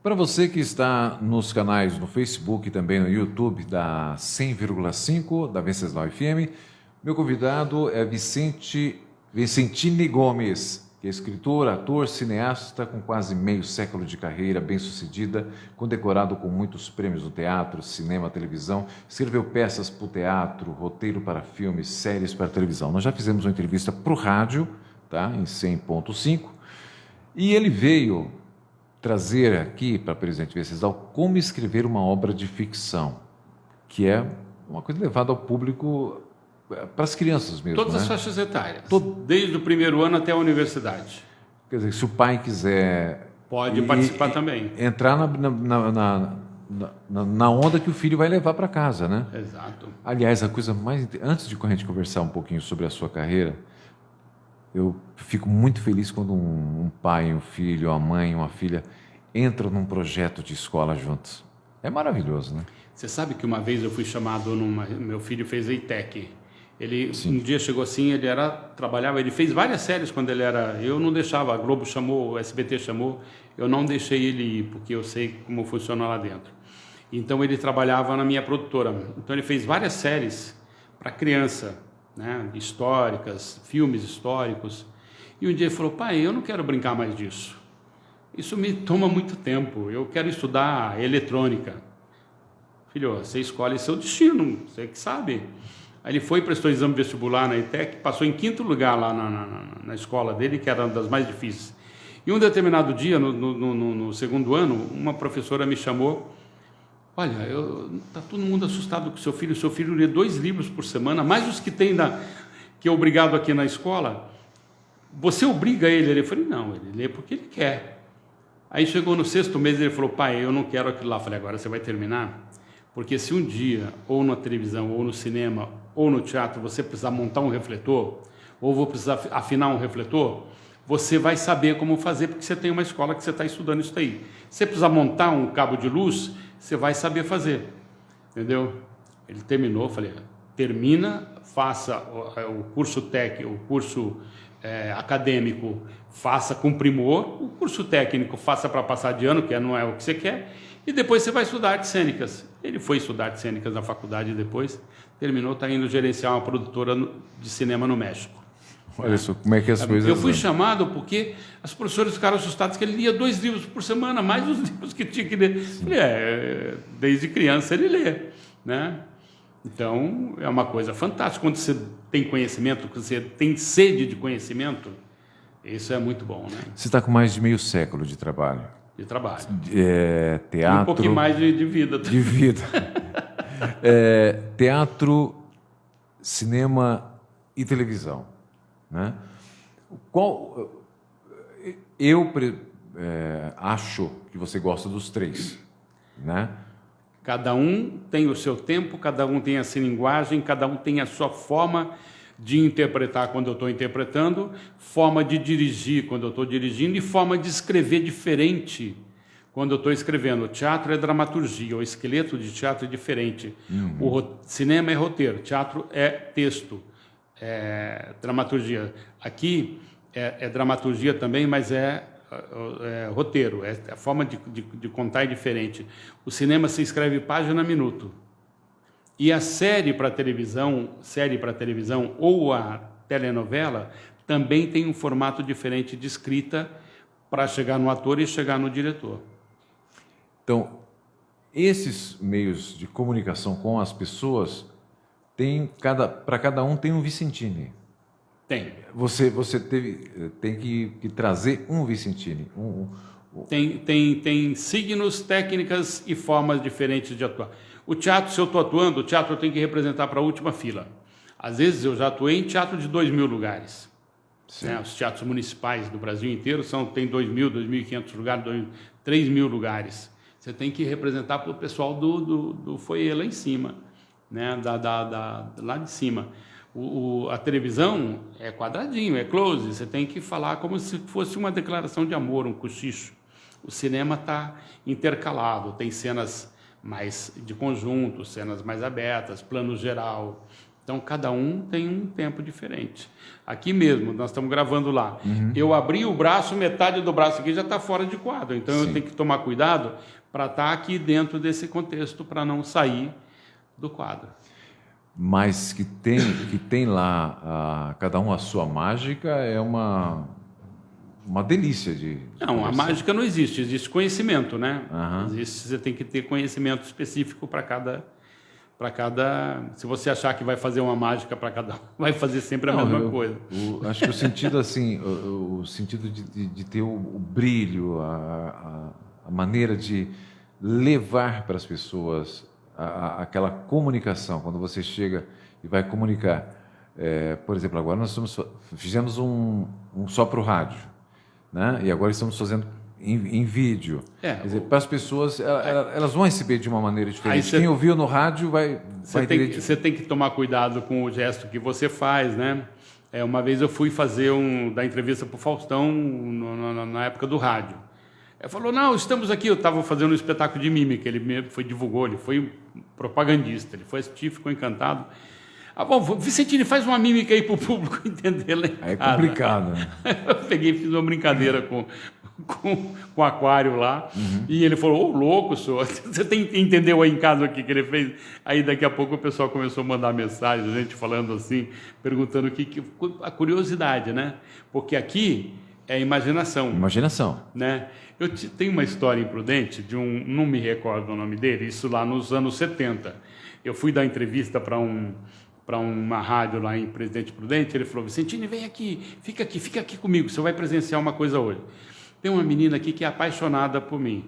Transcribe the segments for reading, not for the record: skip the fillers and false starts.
Para você que está nos canais no Facebook e também no YouTube da 100,5 da Venceslau FM, meu convidado é Vicentini Gomes, que é escritor, ator, cineasta com quase meio século de carreira, bem-sucedida, condecorado com muitos prêmios no teatro, cinema, televisão, escreveu peças para o teatro, roteiro para filmes, séries para televisão. Nós já fizemos uma entrevista para o rádio, tá, em 100,5, e ele veio trazer aqui para Presidente Venceslau como escrever uma obra de ficção, que é uma coisa levada ao público, para as crianças mesmo. Todas as faixas etárias, desde o primeiro ano até a universidade. Quer dizer, se o pai quiser... Pode participar também. Entrar na onda que o filho vai levar para casa, né? Exato. Aliás, a coisa mais... Antes de a gente conversar um pouquinho sobre a sua carreira, eu fico muito feliz quando um pai, um filho, uma mãe, uma filha entram num projeto de escola juntos. É maravilhoso, né? Você sabe que uma vez eu fui chamado meu filho fez a EITEC. Ele Sim. Um dia chegou assim, trabalhava, ele fez várias séries quando ele era... Eu não deixava, a Globo chamou, o SBT chamou, eu não deixei ele ir, porque eu sei como funciona lá dentro. Então ele trabalhava na minha produtora. Então ele fez várias séries para criança, né, históricas, filmes históricos. E um dia ele falou: pai, eu não quero brincar mais disso. Isso me toma muito tempo. Eu quero estudar eletrônica. Filho, você escolhe seu destino, você que sabe. Aí ele foi, prestou exame vestibular na EITEC, passou em 5º lugar lá na escola dele, que era uma das mais difíceis. E um determinado dia, no 2º ano, uma professora me chamou: olha, está todo mundo assustado com o seu filho lê 2 livros por semana, mais os que tem que é obrigado aqui na escola. Você obriga ele? Eu falei: não, ele lê porque ele quer. Aí chegou no 6º mês e ele falou: pai, eu não quero aquilo lá. Eu falei: agora você vai terminar? Porque se um dia, ou na televisão, ou no cinema, ou no teatro, você precisar montar um refletor, ou vou precisar afinar um refletor, você vai saber como fazer, porque você tem uma escola que você está estudando isso aí. Se você precisar montar um cabo de luz, você vai saber fazer, entendeu? Ele terminou, falei: termina, faça o curso técnico, o curso acadêmico, faça com primor, o curso técnico faça para passar de ano, que não é o que você quer, e depois você vai estudar artes cênicas. Ele foi estudar artes cênicas na faculdade e depois terminou, está indo gerenciar uma produtora de cinema no México. Olha só como é que as coisas... Eu fui chamado porque as professoras ficaram assustadas que ele lia 2 livros por semana, mais os livros que tinha que ler. Falei: desde criança ele lê, né? Então, é uma coisa fantástica. Quando você tem conhecimento, quando você tem sede de conhecimento, isso é muito bom, né? Você está com mais de meio século de trabalho. De trabalho. Teatro... E um pouquinho mais de vida. De vida. Teatro, cinema e televisão, né? Eu acho que você gosta dos 3, né? Cada um tem o seu tempo, cada um tem a sua linguagem, cada um tem a sua forma de interpretar quando eu estou interpretando, forma de dirigir quando eu estou dirigindo e forma de escrever diferente quando eu estou escrevendo. O teatro é dramaturgia, o esqueleto de teatro é diferente. O cinema é roteiro, teatro é texto, é dramaturgia. Aqui é dramaturgia também, mas é roteiro, a forma de contar é diferente. O cinema se escreve página a minuto. E a série para televisão ou a telenovela também tem um formato diferente de escrita para chegar no ator e chegar no diretor. Então, esses meios de comunicação com as pessoas, para cada um tem um Vicentini. Tem. Você tem que trazer um Vicentini. Tem signos, técnicas e formas diferentes de atuar. O teatro, se eu estou atuando, o teatro eu tenho que representar para a última fila. Às vezes eu já atuei em teatro de 2.000 lugares. Né? Os teatros municipais do Brasil inteiro tem 2.000, 2.500 lugares, 3.000 lugares. Você tem que representar para o pessoal do foyer lá em cima, né? Lá de cima. A televisão é quadradinho, é close, você tem que falar como se fosse uma declaração de amor, um cochicho. O cinema está intercalado, tem cenas mais de conjunto, cenas mais abertas, plano geral, Então, cada um tem um tempo diferente. Aqui mesmo, nós estamos gravando lá. Eu abri o braço, metade do braço aqui já está fora de quadro. Então, eu tenho que tomar cuidado para estar aqui dentro desse contexto, para não sair do quadro. Mas que tem lá, cada um a sua mágica, é uma delícia de Não, a mágica não existe, existe conhecimento, né? Aham. Você tem que ter conhecimento específico para cada... Se você achar que vai fazer uma mágica para cada um, vai fazer sempre a mesma coisa. Acho que o sentido assim, o sentido de ter o brilho, a maneira de levar para as pessoas aquela comunicação, quando você chega e vai comunicar. Por exemplo, agora nós fizemos um só para o rádio, né? E agora estamos fazendo em vídeo. Quer dizer, para as pessoas, elas vão receber de uma maneira diferente. Quem ouviu no rádio vai Você tem que tomar cuidado com o gesto que você faz, né? Uma vez eu fui fazer dar entrevista para o Faustão na época do rádio. Ele falou, não, estamos aqui. Eu estava fazendo um espetáculo de mímica, ele divulgou, ele foi propagandista, ele foi assistir, ficou encantado. Bom, Vicentini, faz uma mímica aí para o público entender lá em casa. É complicado, né? Eu peguei e fiz uma brincadeira com o aquário lá, e ele falou, louco, senhor, você entendeu aí em casa o que ele fez? Aí daqui a pouco o pessoal começou a mandar mensagem, a gente falando assim, perguntando a curiosidade, né? Porque aqui é imaginação. Imaginação. Né? Eu tenho uma história imprudente não me recordo o nome dele, isso lá nos anos 70. Eu fui dar entrevista para uma rádio lá em Presidente Prudente, ele falou, Vicentini, vem aqui, fica aqui comigo, você vai presenciar uma coisa hoje. Tem uma menina aqui que é apaixonada por mim.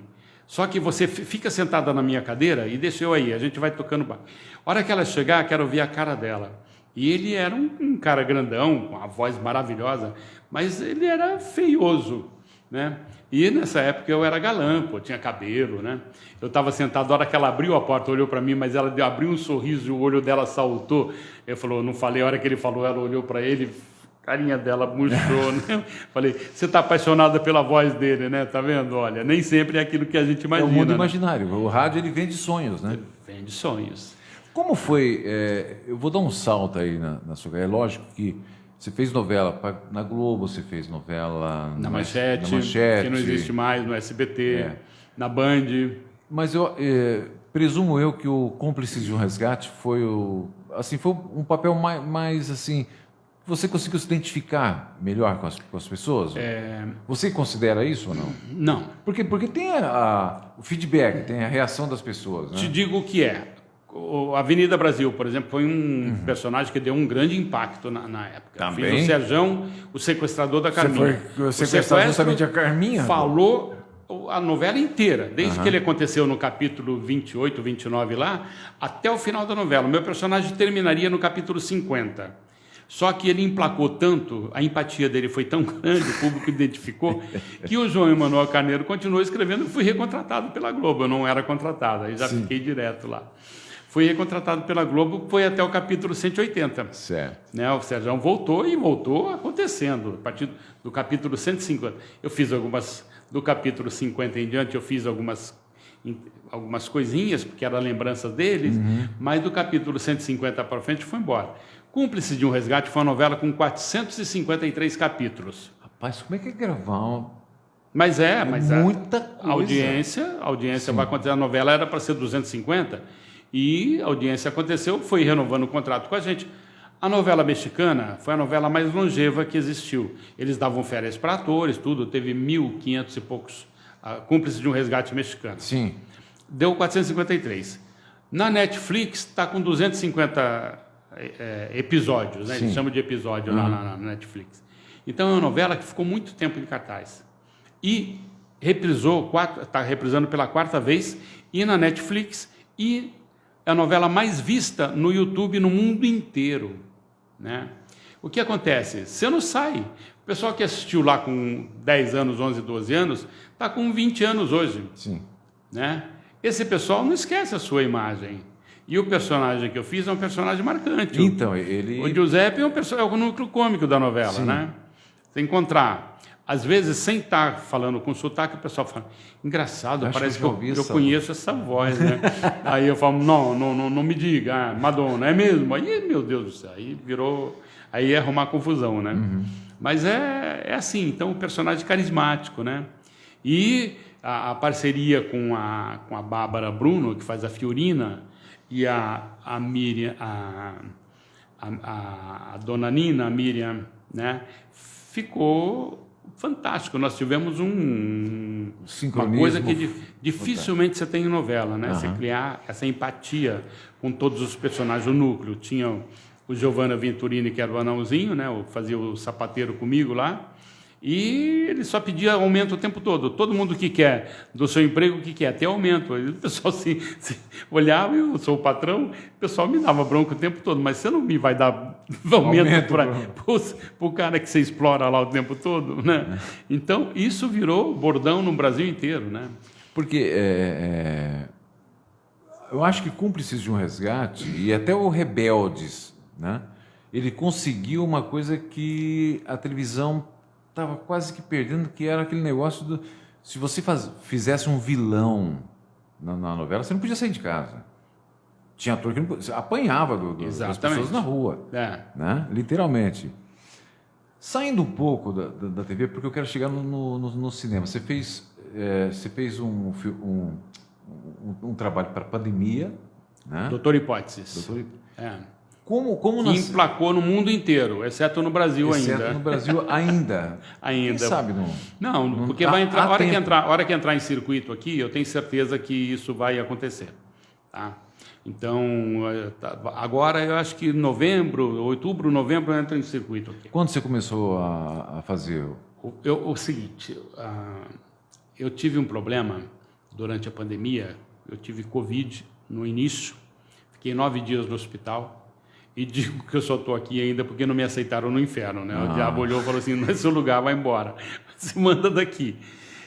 Só que você fica sentada na minha cadeira e deixa eu aí, a gente vai tocando barco. A hora que ela chegar, quero ver a cara dela. E ele era um cara grandão, com uma voz maravilhosa, mas ele era feioso, né? E nessa época eu era galã, pô, tinha cabelo, né? Eu estava sentado, a hora que ela abriu a porta, olhou para mim, mas ela abriu um sorriso e o olho dela saltou. Eu falou, não falei, a hora que ele falou, ela olhou para ele, carinha dela murchou, né? Falei, você está apaixonada pela voz dele, né? Tá vendo? Olha, nem sempre é aquilo que a gente imagina. É o mundo né? imaginário. O rádio, ele vende sonhos, né? Vende sonhos. Como foi? Eu vou dar um salto aí na sua carreira. É lógico que você fez novela na Globo, você fez novela na Manchete, que não existe mais, no SBT, na Band. Mas presumo eu que o Cúmplices de um Resgate foi um papel mais assim. Você conseguiu se identificar melhor com as pessoas? Você considera isso ou não? Não. Porque tem o feedback, tem a reação das pessoas. Né? Te digo o que é. A Avenida Brasil, por exemplo, foi um personagem que deu um grande impacto na época. Também. Fiz o Serjão, o sequestrador da Carminha. Você foi sequestrar justamente a Carminha? Falou a novela inteira, desde que ele aconteceu no capítulo 28, 29 lá, até o final da novela. O meu personagem terminaria no capítulo 50. Só que ele emplacou tanto, a empatia dele foi tão grande, o público identificou, que o João Emanuel Carneiro continuou escrevendo e fui recontratado pela Globo. Eu não era contratado, aí já fiquei direto lá. Fui recontratado pela Globo, foi até o capítulo 180. Certo. Né? O Sérgio voltou e voltou acontecendo, a partir do capítulo 150. Eu fiz do capítulo 50 em diante, eu fiz algumas coisinhas, porque era lembrança deles, mas do capítulo 150 para frente foi embora. Cúmplice de um Resgate foi uma novela com 453 capítulos. Rapaz, como é que é gravar Mas muita coisa. A audiência vai acontecer. A novela era para ser 250 e a audiência aconteceu, foi renovando o contrato com a gente. A novela mexicana foi a novela mais longeva que existiu. Eles davam férias para atores, tudo, teve 1.500 e poucos Cúmplice de um Resgate mexicano. Sim. Deu 453. Na Netflix está com 250 episódios, né? Eles chamam de episódio lá na Netflix. Então é uma novela que ficou muito tempo em cartaz. E está reprisando pela 4ª vez, e na Netflix, e é a novela mais vista no YouTube no mundo inteiro. Né? O que acontece? Você não sai. O pessoal que assistiu lá com 10 anos, 11, 12 anos, está com 20 anos hoje. Sim. Né? Esse pessoal não esquece a sua imagem. E o personagem que eu fiz é um personagem marcante. Então, ele... O Giuseppe é o núcleo cômico da novela, Sim. né? Você encontrar Às vezes, sem estar falando com sotaque, o pessoal fala, engraçado, parece que eu conheço essa voz, né? Aí eu falo, não me diga, Madonna, é mesmo? Aí, meu Deus do céu, aí virou, aí é arrumar confusão, né? Mas é assim, então o personagem carismático, né? E a parceria com a Bárbara Bruno, que faz a Fiorina, e a Miriam, a dona Nina, a Miriam, né? Ficou fantástico. Nós tivemos uma coisa que dificilmente você tem em novela, né? Você criar essa empatia com todos os personagens do núcleo. Tinha o Giovanna Venturini, que era o anãozinho, né? Fazia o sapateiro comigo lá. E ele só pedia aumento o tempo todo. Todo mundo que quer do seu emprego, que quer ter aumento. Aí o pessoal se olhava, eu sou o patrão, o pessoal me dava bronca o tempo todo. Mas você não me vai dar aumento para o cara que você explora lá o tempo todo, né? Então, isso virou bordão no Brasil inteiro, né? Porque eu acho que Cúmplices de um Resgate e até o Rebeldes, né? Ele conseguiu uma coisa que a televisão estava quase que perdendo, que era aquele negócio do... Se você fizesse um vilão na novela, você não podia sair de casa. Tinha ator que não, apanhava das pessoas na rua, né? Literalmente. Saindo um pouco da TV, porque eu quero chegar no cinema. Você fez um trabalho para a pandemia, né? Doutor Hipóteses. Como que emplacou no mundo inteiro, exceto no Brasil ainda. Exceto no Brasil ainda. Ainda. Quem sabe não porque vai entrar, a hora que entrar em circuito aqui, eu tenho certeza que isso vai acontecer. Tá? Então, agora eu acho que outubro, novembro entra em circuito aqui. Quando você começou a fazer? O seguinte, eu tive um problema durante a pandemia, eu tive Covid no início, fiquei 9 dias no hospital. E digo que eu só estou aqui ainda porque não me aceitaram no inferno, né? O diabo olhou e falou assim, não é seu lugar, vai embora. Você manda daqui.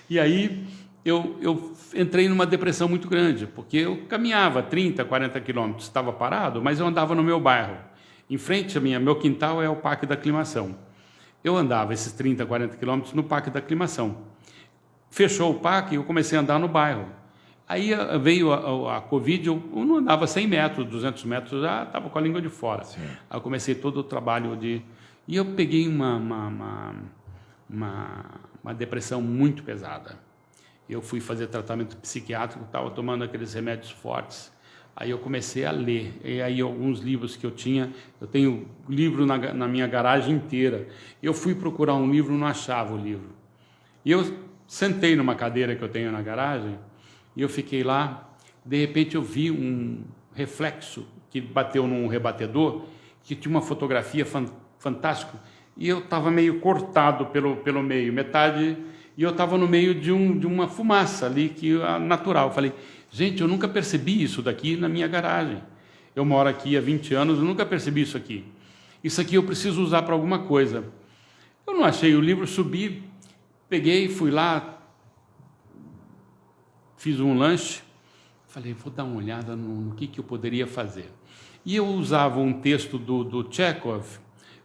E aí eu entrei numa depressão muito grande, porque eu caminhava 30, 40 quilômetros, estava parado, mas eu andava no meu bairro. Em frente meu quintal é o Parque da Aclimação. Eu andava esses 30, 40 quilômetros no Parque da Aclimação. Fechou o parque e eu comecei a andar no bairro. Aí veio a Covid, eu não andava 100 metros, 200 metros, já estava com a língua de fora. Sim. Aí eu comecei todo o trabalho E eu peguei uma depressão muito pesada. Eu fui fazer tratamento psiquiátrico, estava tomando aqueles remédios fortes. Aí eu comecei a ler. E aí alguns livros que eu tinha, eu tenho livro na minha garagem inteira. Eu fui procurar um livro, não achava o livro. E eu sentei numa cadeira que eu tenho na garagem, e eu fiquei lá, de repente eu vi um reflexo que bateu num rebatedor, que tinha uma fotografia fantástica, e eu estava meio cortado pelo meio, metade, e eu estava no meio de uma fumaça ali, natural. Eu falei, gente, eu nunca percebi isso daqui na minha garagem. Eu moro aqui há 20 anos, eu nunca percebi isso aqui. Isso aqui eu preciso usar para alguma coisa. Eu não achei o livro, subi, peguei, fui lá, fiz um lanche, falei, vou dar uma olhada no que eu poderia fazer. E eu usava um texto do Chekhov,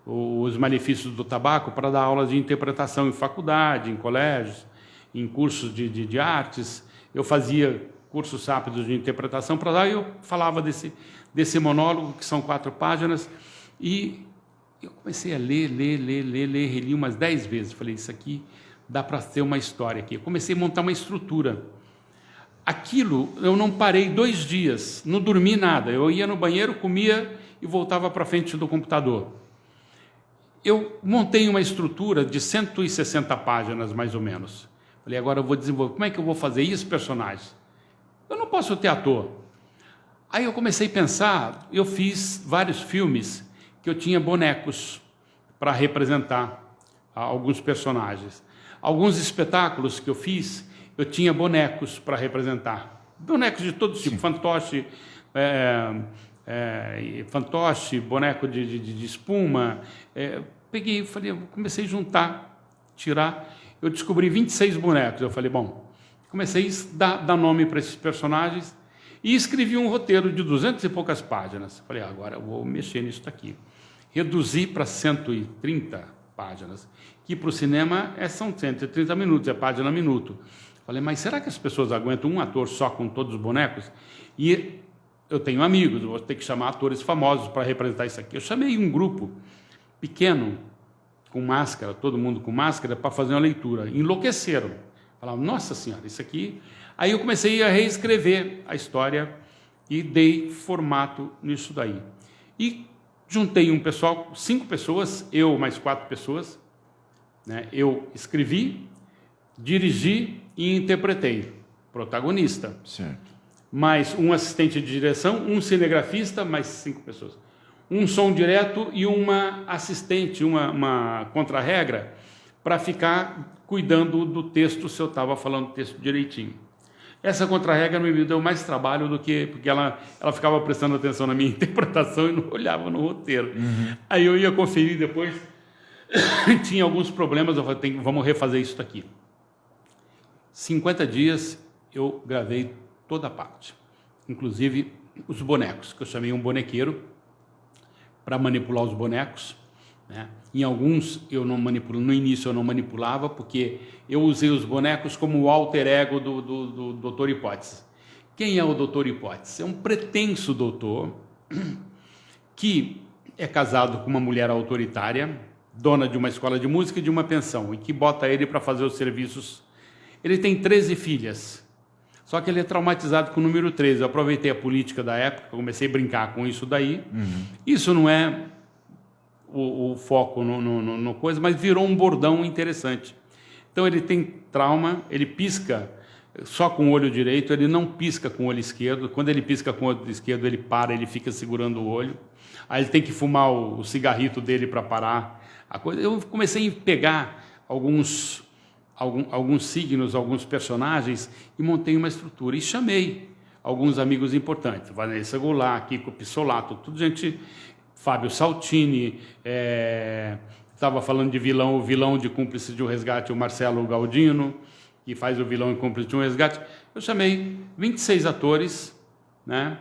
Os Malefícios do Tabaco, para dar aulas de interpretação em faculdade, em colégios, em cursos de artes. Eu fazia cursos rápidos de interpretação para lá e eu falava desse monólogo, que são 4 páginas, e eu comecei a ler, reli umas 10 vezes. Falei, isso aqui dá para ter uma história aqui. Eu comecei a montar uma estrutura. Aquilo, eu não parei 2 dias, não dormi nada. Eu ia no banheiro, comia e voltava para frente do computador. Eu montei uma estrutura de 160 páginas, mais ou menos. Falei, agora eu vou desenvolver. Como é que eu vou fazer isso, personagens? Eu não posso ter ator. Aí eu comecei a pensar, eu fiz vários filmes que eu tinha bonecos para representar alguns personagens. Alguns espetáculos que eu fiz, eu tinha bonecos para representar. Bonecos de todo tipo, fantoche, fantoche, boneco de espuma. Peguei, falei, comecei a juntar, tirar. Eu descobri 26 bonecos. Eu falei, bom, comecei a dar nome para esses personagens e escrevi um roteiro de 200 e poucas páginas. Falei, agora eu vou mexer nisso daqui. Reduzi para 130 páginas, que para o cinema são 130 minutos, é página a minuto. Falei, mas será que as pessoas aguentam um ator só com todos os bonecos? E eu tenho amigos, vou ter que chamar atores famosos para representar isso aqui. Eu chamei um grupo pequeno, com máscara, todo mundo com máscara, para fazer uma leitura. Enlouqueceram. Falaram, nossa senhora, isso aqui... Aí eu comecei a reescrever a história e dei formato nisso daí. E juntei um pessoal, 5 pessoas, eu mais 4 pessoas, né? Eu escrevi, dirigi e interpretei, protagonista. Certo. Mais um assistente de direção, um cinegrafista, mais 5 pessoas. Um som direto e uma assistente, uma contra-regra, para ficar cuidando do texto, se eu estava falando o texto direitinho. Essa contra-regra me deu mais trabalho do que... Porque ela ficava prestando atenção na minha interpretação e não olhava no roteiro. Aí eu ia conferir depois, tinha alguns problemas, eu falei, vamos refazer isso daqui. 50 dias eu gravei toda a parte, inclusive os bonecos, que eu chamei um bonequeiro para manipular os bonecos, né? Em alguns eu não manipulo, no início eu não manipulava, porque eu usei os bonecos como o alter ego do Dr. Hipótese. Quem é o Dr. Hipótese? É um pretenso doutor que é casado com uma mulher autoritária, dona de uma escola de música e de uma pensão, e que bota ele para fazer os serviços. Ele tem 13 filhas, só que ele é traumatizado com o número 13. Eu aproveitei a política da época, comecei a brincar com isso daí. Isso não é o foco no coisa, mas virou um bordão interessante. Então ele tem trauma, ele pisca só com o olho direito, ele não pisca com o olho esquerdo. Quando ele pisca com o olho esquerdo, ele para, ele fica segurando o olho. Aí ele tem que fumar o cigarrito dele para parar a coisa. Eu comecei a pegar alguns signos, alguns personagens e montei uma estrutura. E chamei alguns amigos importantes, Vanessa Goulart, Kiko Pissolato, tudo gente... Fábio Saltini, estava falando de vilão, o vilão de Cúmplice de um Resgate, o Marcelo Galdino, que faz o vilão em Cúmplice de um Resgate. Eu chamei 26 atores, né?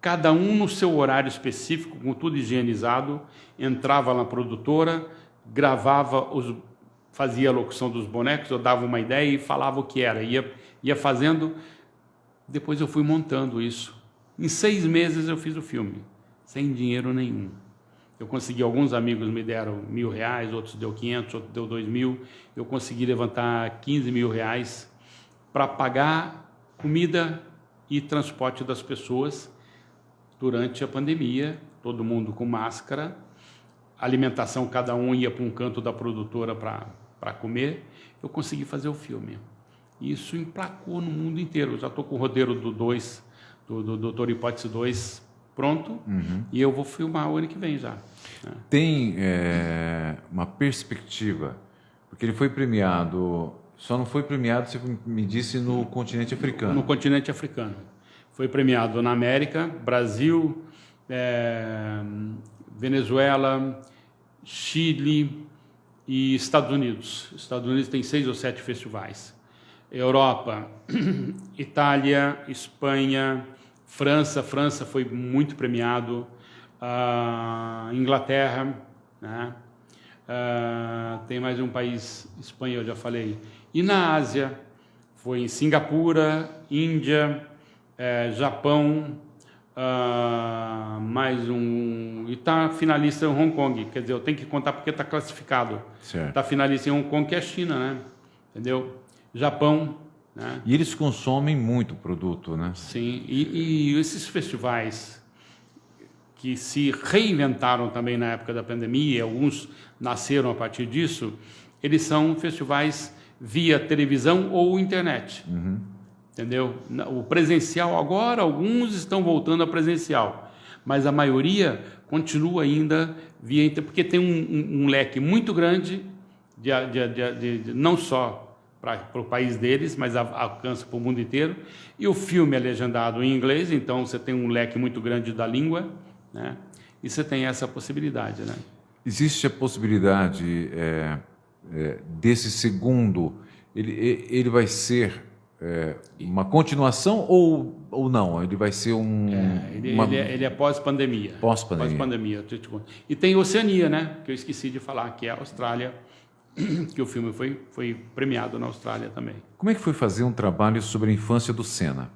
Cada um no seu horário específico, com tudo higienizado, entrava na produtora, gravava, fazia a locução dos bonecos, eu dava uma ideia e falava o que era, ia fazendo. Depois eu fui montando isso. Em 6 meses eu fiz o filme, sem dinheiro nenhum. Eu consegui, alguns amigos me deram R$1.000, outros deu 500, outros deu 2.000. Eu consegui levantar R$15.000 para pagar comida e transporte das pessoas durante a pandemia, todo mundo com máscara, alimentação, cada um ia para um canto da produtora para comer. Eu consegui fazer o filme. Isso emplacou no mundo inteiro. Eu já estou com o roteiro do Dr. Hipótese 2 pronto, e eu vou filmar o ano que vem já. Tem uma perspectiva, porque ele foi premiado, só não foi premiado, você me disse, no continente africano. No continente africano. Foi premiado na América, Brasil, Venezuela, Chile e Estados Unidos. Estados Unidos tem 6 ou 7 festivais. Europa, Itália, Espanha, França foi muito premiado, Inglaterra, né? Tem mais um país, Espanha, eu já falei. E na Ásia, foi em Singapura, Índia, Japão, mais um... E está finalista em Hong Kong, quer dizer, eu tenho que contar porque está classificado. Está finalista em Hong Kong, que é a China, né? Entendeu? Japão, né? E eles consomem muito produto, né? Sim, e esses festivais que se reinventaram também na época da pandemia, alguns nasceram a partir disso, eles são festivais via televisão ou internet, entendeu? O presencial agora, alguns estão voltando a presencial, mas a maioria continua ainda via internet, porque tem um leque muito grande, não só para o país deles, mas alcança para o mundo inteiro. E o filme é legendado em inglês, então você tem um leque muito grande da língua, né? E você tem essa possibilidade, né? Existe a possibilidade desse segundo, ele vai ser uma continuação ou não? Ele vai ser Ele é pós-pandemia. Pós-pandemia. Pós-pandemia. E tem Oceania, né? Que eu esqueci de falar, que é a Austrália, que o filme foi premiado na Austrália também. Como é que foi fazer um trabalho sobre a infância do Senna?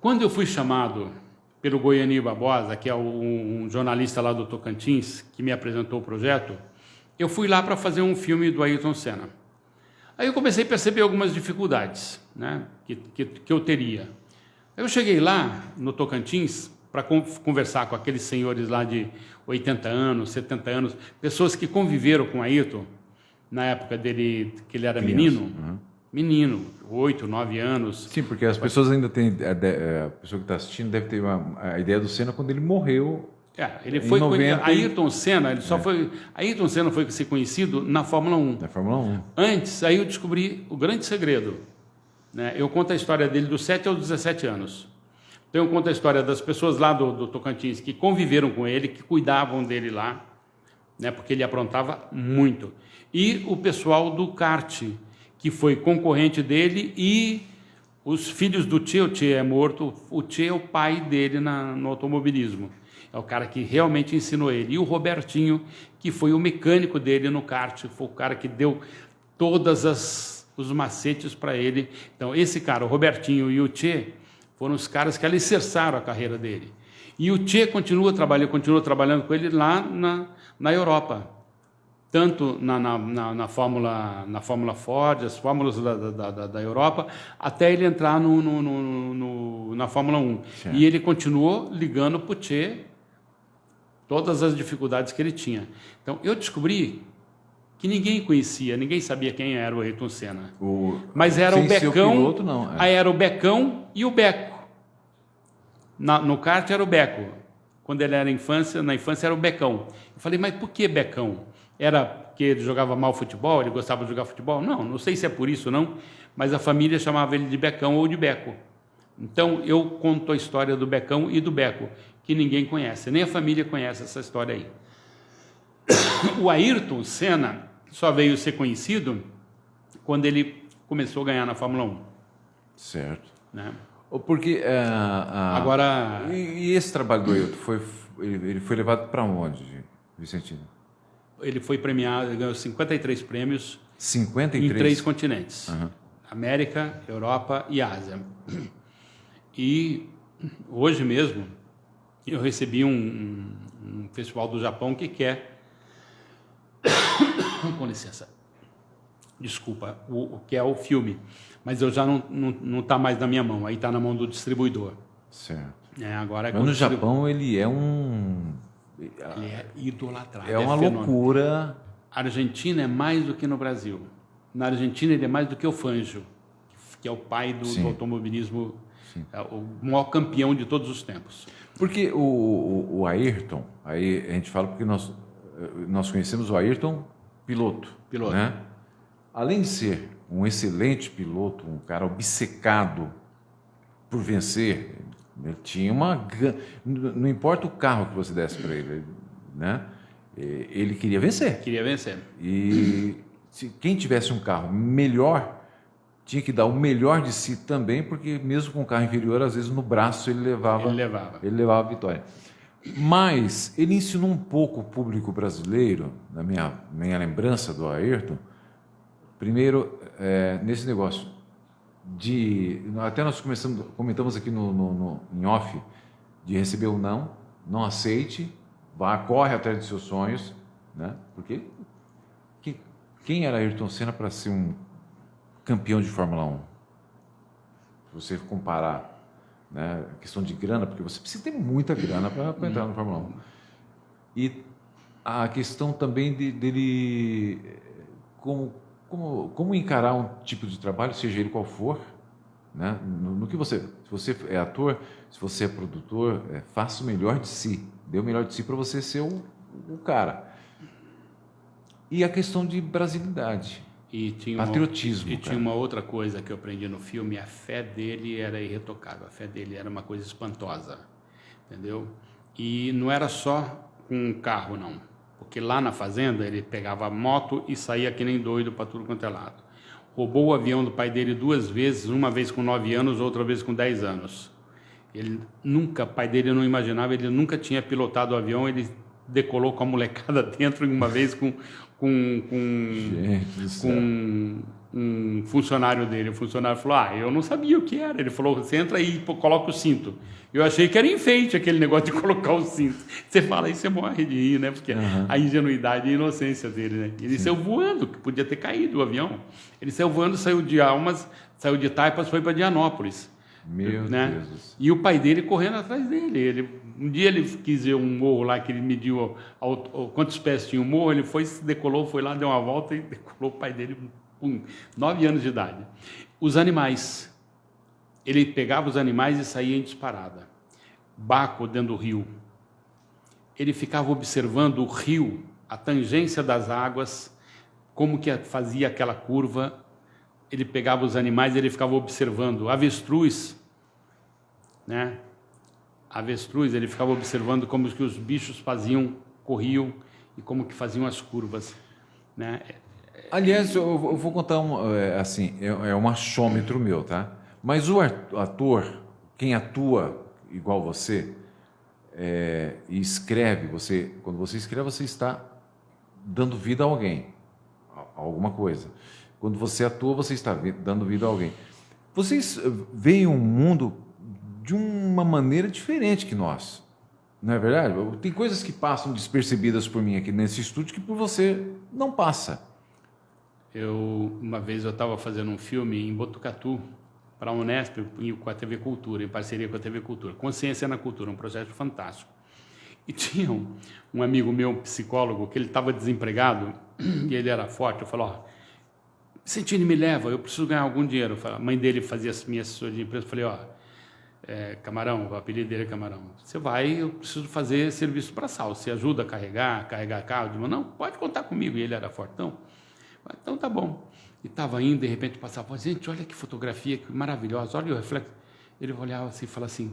Quando eu fui chamado pelo Goiani Barbosa, que é um jornalista lá do Tocantins, que me apresentou o projeto, eu fui lá para fazer um filme do Ayrton Senna. Aí eu comecei a perceber algumas dificuldades, né, que eu teria. Eu cheguei lá no Tocantins para conversar com aqueles senhores lá de 80 anos, 70 anos, pessoas que conviveram com Ayrton na época dele, que ele era menino, 8, 9 anos. Sim, porque as pessoas ainda têm, a pessoa que está assistindo deve ter a ideia do Senna quando ele morreu. Ele foi em 90 Ayrton Senna, Ayrton Senna foi ser conhecido na Fórmula 1. Na Fórmula 1. Antes, aí eu descobri o grande segredo, né? Eu conto a história dele dos 7 aos 17 anos. Então eu conto a história das pessoas lá do Tocantins que conviveram com ele, que cuidavam dele lá, né? Porque ele aprontava muito. E o pessoal do kart, que foi concorrente dele, e os filhos do Tchê. O Tchê é morto, o Tchê é o pai dele no automobilismo. É o cara que realmente ensinou ele. E o Robertinho, que foi o mecânico dele no kart, foi o cara que deu todos os macetes para ele. Então, esse cara, o Robertinho e o Tchê, foram os caras que alicerçaram a carreira dele. E o Tchê continua trabalhando com ele lá na Europa. Tanto na Fórmula Ford, as fórmulas da Europa, até ele entrar na Fórmula 1. Certo. E ele continuou ligando para o Tchê todas as dificuldades que ele tinha. Então, eu descobri que ninguém conhecia, ninguém sabia quem era o Ayrton Senna. Mas era o Becão, piloto, não, aí era o Becão e o Beco. No kart era o Beco. Quando ele era na infância era o Becão. Eu falei, mas por que Becão? Era porque ele jogava mal futebol, ele gostava de jogar futebol? Não sei se é por isso não, mas a família chamava ele de Becão ou de Beco. Então, eu conto a história do Becão e do Beco, que ninguém conhece, nem a família conhece essa história aí. O Ayrton Senna só veio ser conhecido quando ele começou a ganhar na Fórmula 1. Certo. Né? Porque... Agora... E esse trabalho do Ayrton, ele foi levado para onde, Vicentino? Ele foi premiado, ele ganhou 53 prêmios 53? Em 3 continentes. Uhum. América, Europa e Ásia. E hoje mesmo eu recebi um festival do Japão que quer... Com licença. Desculpa, que é o filme. Mas eu já não está mais na minha mão, aí está na mão do distribuidor. Certo. Agora, mas no Japão ele é Ele é idolatrado. É uma loucura. A Argentina é mais do que no Brasil. Na Argentina ele é mais do que o Fangio, que é o pai do automobilismo, o maior campeão de todos os tempos. Porque o Ayrton, aí a gente fala porque nós conhecemos o Ayrton piloto. Né? Além de ser um excelente piloto, um cara obcecado por vencer, ele tinha não importa o carro que você desse para ele, né? Ele queria vencer. Queria vencer. E quem tivesse um carro melhor tinha que dar o melhor de si também, porque mesmo com um carro inferior, às vezes no braço ele levava a vitória. Mas ele ensinou um pouco o público brasileiro, na minha lembrança do Ayrton, primeiro nesse negócio até nós comentamos aqui em off, de receber o não aceite, corre atrás dos seus sonhos, né? Porque quem era Ayrton Senna para ser um campeão de Fórmula 1? Se você comparar, né, a questão de grana, porque você precisa ter muita grana para entrar na Fórmula 1. E a questão também dele como encarar um tipo de trabalho, seja ele qual for, né? Se você é ator, se você é produtor, faça o melhor de si, dê o melhor de si para você ser o cara. E a questão de brasilidade, patriotismo. Tinha uma outra coisa que eu aprendi no filme: a fé dele era irretocável, a fé dele era uma coisa espantosa, entendeu? E não era só com um carro, não. Porque lá na fazenda ele pegava a moto e saía que nem doido para tudo quanto é lado. roubou o avião do pai dele 2 vezes, uma vez com 9 anos, outra vez com 10 anos. O pai dele não imaginava, ele nunca tinha pilotado o avião, ele decolou com a molecada dentro uma vez com um funcionário dele. O funcionário falou, eu não sabia o que era. Ele falou, você entra aí e coloca o cinto. Eu achei que era enfeite aquele negócio de colocar o cinto. Você fala isso, você morre de rir, né? Porque a ingenuidade e a inocência dele, né? Ele saiu voando, que podia ter caído o avião. Ele saiu voando, saiu de Almas, saiu de Taipas, foi para Dianópolis. Meu né? Deus. E o pai dele correndo atrás dele. Um dia ele quis ver um morro lá, que ele mediu quantos pés tinha o morro, ele decolou, foi lá, deu uma volta e decolou o pai dele, 9 anos de idade. Os animais. Ele pegava os animais e saía em disparada. Baco dentro do rio. Ele ficava observando o rio, a tangência das águas, como que fazia aquela curva. Ele pegava os animais e ele ficava observando. Avestruz, né? Avestruz, ele ficava observando como que os bichos faziam, corriam e como que faziam as curvas, né? Aliás, eu vou contar um achômetro meu, tá? Mas o ator, quem atua igual você, e escreve, quando você escreve, você está dando vida a alguém, a alguma coisa. Quando você atua, você está dando vida a alguém. Vocês veem o mundo de uma maneira diferente que nós, não é verdade? Tem coisas que passam despercebidas por mim aqui nesse estúdio que por você não passa. Uma vez eu estava fazendo um filme em Botucatu, para a Unesp, com a TV Cultura, em parceria com a TV Cultura. Consciência na Cultura, um projeto fantástico. E tinha um amigo meu, um psicólogo, que ele estava desempregado, e ele era forte. Eu falei, Vicentini, me leva, eu preciso ganhar algum dinheiro. A mãe dele fazia minha assessoria de empresa. Eu falei, Camarão, o apelido dele é Camarão. Você vai, eu preciso fazer serviço para sal. Você ajuda a carregar carro? Eu disse, não, pode contar comigo. E ele era fortão. Então tá bom. E estava indo, de repente passava, gente, olha que fotografia que maravilhosa, olha o reflexo. Ele olhava assim e falava assim,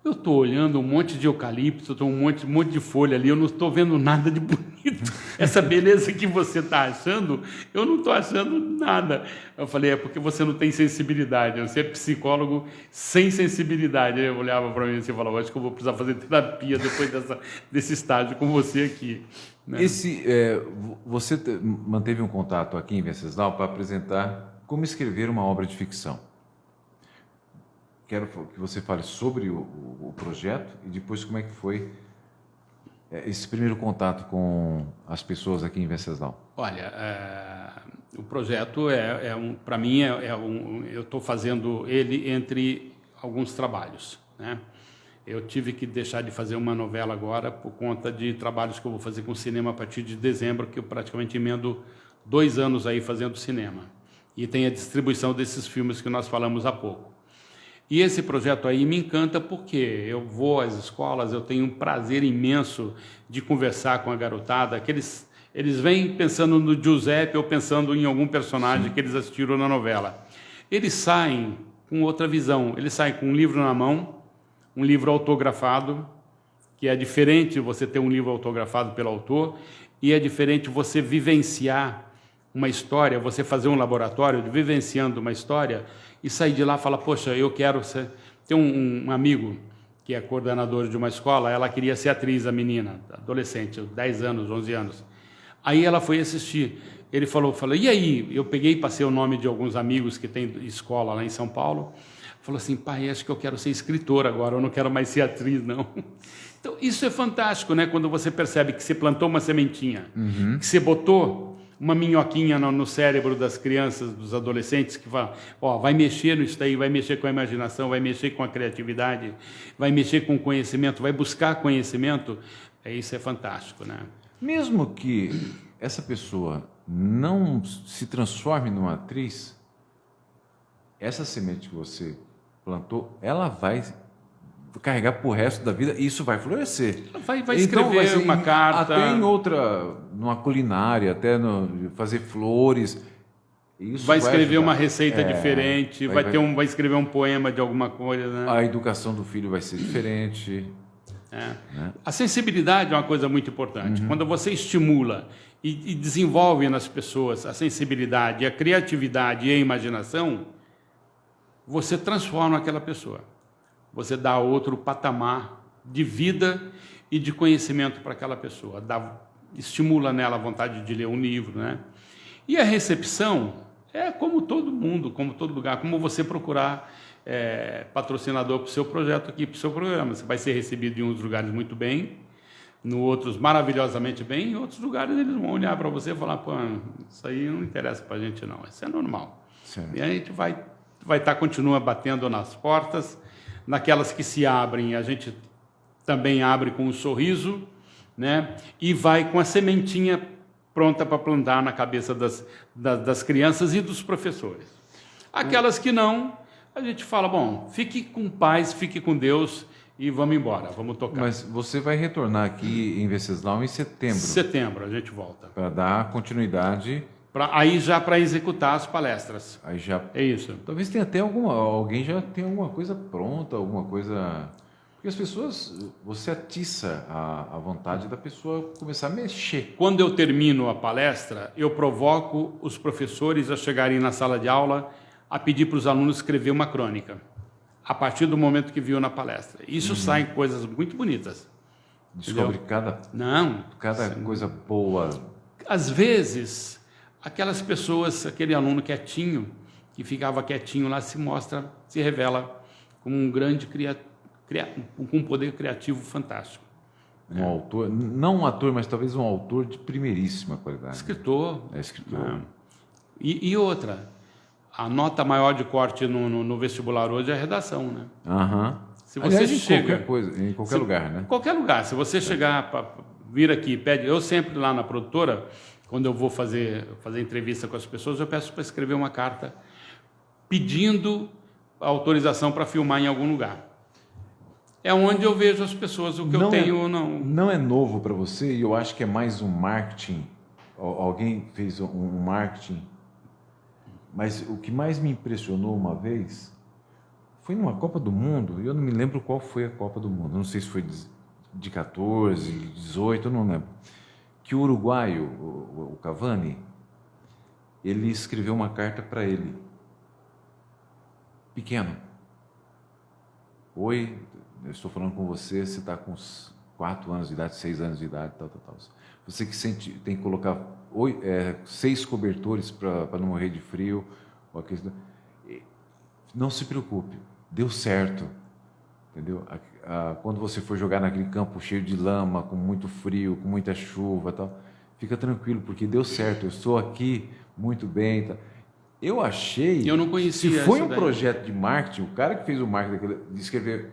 eu estou olhando um monte de eucalipto, um monte de folha ali, eu não estou vendo nada de bonito. Essa beleza que você está achando, eu não estou achando nada. Eu falei, porque você não tem sensibilidade, você é psicólogo sem sensibilidade. Ele olhava para mim assim e falava, acho que eu vou precisar fazer terapia depois desse estágio com você aqui. Né? Você manteve um contato aqui em Venceslau para apresentar como escrever uma obra de ficção. Quero que você fale sobre o projeto e depois como é que foi esse primeiro contato com as pessoas aqui em Venceslau. Olha, o projeto para mim, eu estou fazendo ele entre alguns trabalhos, né? Eu tive que deixar de fazer uma novela agora por conta de trabalhos que eu vou fazer com cinema a partir de dezembro, que eu praticamente emendo 2 anos aí fazendo cinema. E tem a distribuição desses filmes que nós falamos há pouco. E esse projeto aí me encanta porque eu vou às escolas, eu tenho um prazer imenso de conversar com a garotada, que eles vêm pensando no Giuseppe ou pensando em algum personagem que eles assistiram na novela. Eles saem com outra visão, eles saem com um livro na mão, um livro autografado, que é diferente você ter um livro autografado pelo autor, e é diferente você vivenciar uma história, você fazer um laboratório de vivenciando uma história e sair de lá e falar, poxa, eu quero ser... Tem um amigo que é coordenador de uma escola, ela queria ser atriz, a menina, adolescente, 10 anos, 11 anos. Aí ela foi assistir. Ele falou, e aí? Eu peguei e passei o nome de alguns amigos que tem escola lá em São Paulo. Falou assim, pai, acho que eu quero ser escritor agora, eu não quero mais ser atriz, não. Então, isso é fantástico, né? Quando você percebe que você plantou uma sementinha, que você botou uma minhoquinha no cérebro das crianças, dos adolescentes, que fala, vai mexer nisso daí, vai mexer com a imaginação, vai mexer com a criatividade, vai mexer com o conhecimento, vai buscar conhecimento, isso é fantástico, né? Mesmo que essa pessoa não se transforme numa atriz, essa semente que você plantou, ela vai carregar pro resto da vida e isso vai florescer. Vai escrever uma carta. Até numa culinária, fazer flores. Isso vai escrever uma receita diferente, vai escrever um poema de alguma coisa. Né? A educação do filho vai ser diferente. Né? A sensibilidade é uma coisa muito importante. Quando você estimula e desenvolve nas pessoas a sensibilidade, a criatividade e a imaginação, você transforma aquela pessoa. Você dá outro patamar de vida e de conhecimento para aquela pessoa. Estimula nela a vontade de ler um livro, né? E a recepção é como todo mundo, como todo lugar, como você procurar patrocinador para o seu projeto aqui, para o seu programa. Você vai ser recebido em uns lugares muito bem, em outros maravilhosamente bem, em outros lugares eles vão olhar para você e falar, pô, isso aí não interessa para a gente não, isso é normal. Certo. E a gente continua batendo nas portas, naquelas que se abrem, a gente também abre com um sorriso, né? E vai com a sementinha pronta para plantar na cabeça das crianças e dos professores. Aquelas que não, a gente fala, bom, fique com paz, fique com Deus e vamos embora, vamos tocar. Mas você vai retornar aqui em Venceslau em setembro. Setembro a gente volta. Para dar continuidade. Aí já para executar as palestras. Aí já. É isso. Talvez tenha até alguém já tenha alguma coisa pronta, alguma coisa. Porque as pessoas, você atiça a vontade da pessoa começar a mexer. Quando eu termino a palestra, eu provoco os professores a chegarem na sala de aula a pedir para os alunos escrever uma crônica, a partir do momento que viu na palestra. Isso saem coisas muito bonitas. Descobre cada coisa boa. Às vezes, aquelas pessoas, aquele aluno quietinho, que ficava quietinho lá, se revela como um grande com um poder criativo fantástico. Um autor, não um ator, mas talvez um autor de primeiríssima qualidade. Escritor. É escritor. E outra, a nota maior de corte no vestibular hoje é a redação, né? Se você Aliás, chega, em qualquer lugar, né? Qualquer lugar. Se você chegar para vir aqui, pede. Eu sempre lá na produtora, quando eu vou fazer entrevista com as pessoas, eu peço para escrever uma carta pedindo autorização para filmar em algum lugar. É onde eu vejo as pessoas, o que eu tenho ou não. Não é novo para você, e eu acho que é mais um marketing. Alguém fez um marketing. Mas o que mais me impressionou uma vez foi numa Copa do Mundo, e eu não me lembro qual foi a Copa do Mundo, não sei se foi de 14, 18, eu não lembro. Que o uruguaio, o Cavani, ele escreveu uma carta para ele. Pequeno. Oi, eu estou falando com você está com 4 anos de idade, 6 anos de idade, tal. Você que tem que colocar 6 cobertores para não morrer de frio. Não se preocupe, deu certo. Entendeu? Quando você for jogar naquele campo cheio de lama, com muito frio, com muita chuva, tal, fica tranquilo, porque deu certo, eu estou aqui muito bem. Tal. Eu achei... Eu não conhecia. Se foi um projeto de marketing, o cara que fez o marketing de escrever,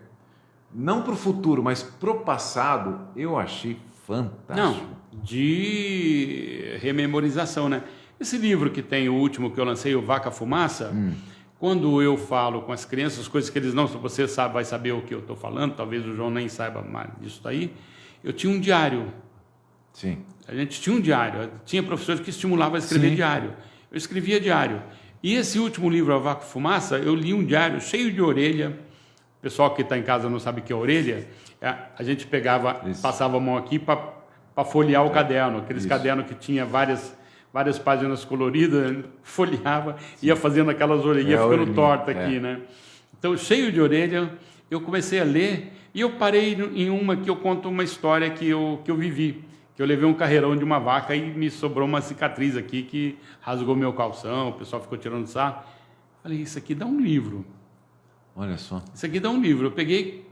não para o futuro, mas para o passado, eu achei fantástico. Não, de rememorização, né? Esse livro que tem, o último que eu lancei, o Vaca Fumaça, quando eu falo com as crianças, coisas que eles não... Você vai saber o que eu estou falando, talvez o João nem saiba mais disso daí. Eu tinha um diário. Sim. A gente tinha um diário. Tinha professores que estimulavam a escrever diário. Eu escrevia diário. E esse último livro, A Vaca Fumaça, eu li um diário cheio de orelha. O pessoal que está em casa não sabe o que é orelha. A gente passava a mão aqui para folhear o caderno. Aqueles cadernos que tinha várias páginas coloridas, folheava, ia fazendo aquelas orelhas, ia ficando torta aqui, né? Então, cheio de orelha, eu comecei a ler e eu parei em uma que eu conto uma história que eu vivi. Que eu levei um carreirão de uma vaca e me sobrou uma cicatriz aqui que rasgou meu calção, o pessoal ficou tirando sarro. Falei, isso aqui dá um livro. Olha só. Isso aqui dá um livro. Eu peguei,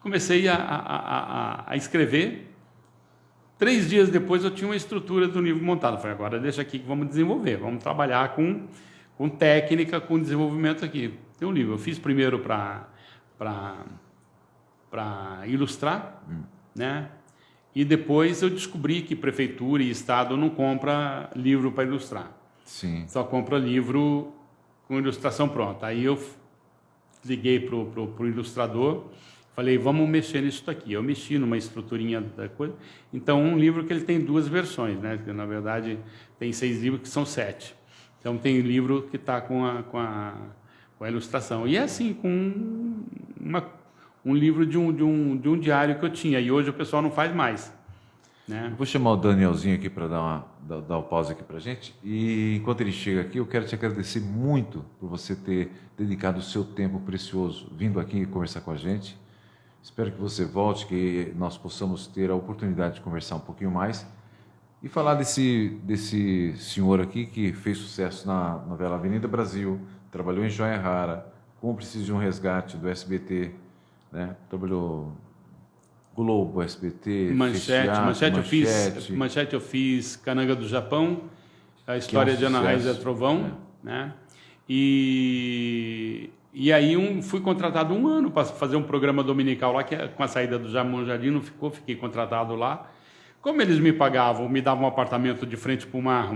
comecei a escrever. 3 dias depois eu tinha uma estrutura do livro montada. Falei, agora deixa aqui que vamos desenvolver. Vamos trabalhar com técnica, com desenvolvimento aqui. Tem um livro. Eu fiz primeiro para ilustrar, né? E depois eu descobri que prefeitura e estado não compra livro para ilustrar. Sim. Só compra livro com ilustração pronta. Aí eu liguei pro ilustrador, falei, vamos mexer nisso aqui. Eu mexi numa estruturinha da coisa. Então, um livro que ele tem 2 versões, né? Que, na verdade, tem 6 livros que são 7. Então, tem livro que está com a ilustração. E é assim, com um livro de um diário que eu tinha. E hoje o pessoal não faz mais. né? Eu vou chamar o Danielzinho aqui para dar o pause aqui para a gente. E enquanto ele chega aqui, eu quero te agradecer muito por você ter dedicado o seu tempo precioso vindo aqui conversar com a gente. Espero que você volte, que nós possamos ter a oportunidade de conversar um pouquinho mais e falar desse senhor aqui que fez sucesso na novela Avenida Brasil, trabalhou em Joia Rara, Cúmplices de um Resgate do SBT, né? Trabalhou Globo, SBT, Manchete eu fiz Cananga do Japão, a história de Ana Raiza Trovão, né? E aí fui contratado 1 ano para fazer um programa dominical lá, que com a saída do Jamon Jardim não ficou, fiquei contratado lá. Como eles me pagavam, me davam um apartamento de frente para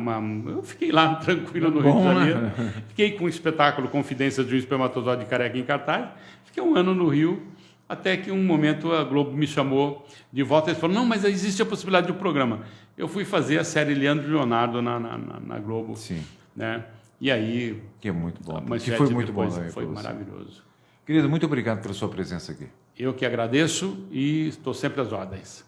eu fiquei lá tranquilo no Rio de Janeiro. Né? Fiquei com o espetáculo Confidências de um Espermatozoide Careca em cartaz. Fiquei 1 ano no Rio, até que um momento a Globo me chamou de volta. Eles falaram, não, mas existe a possibilidade de um programa. Eu fui fazer a série Leandro e Leonardo na Globo. Sim. Né? E aí... Que é muito bom. Que foi muito bom. Foi maravilhoso. Querido, muito obrigado pela sua presença aqui. Eu que agradeço e estou sempre às ordens.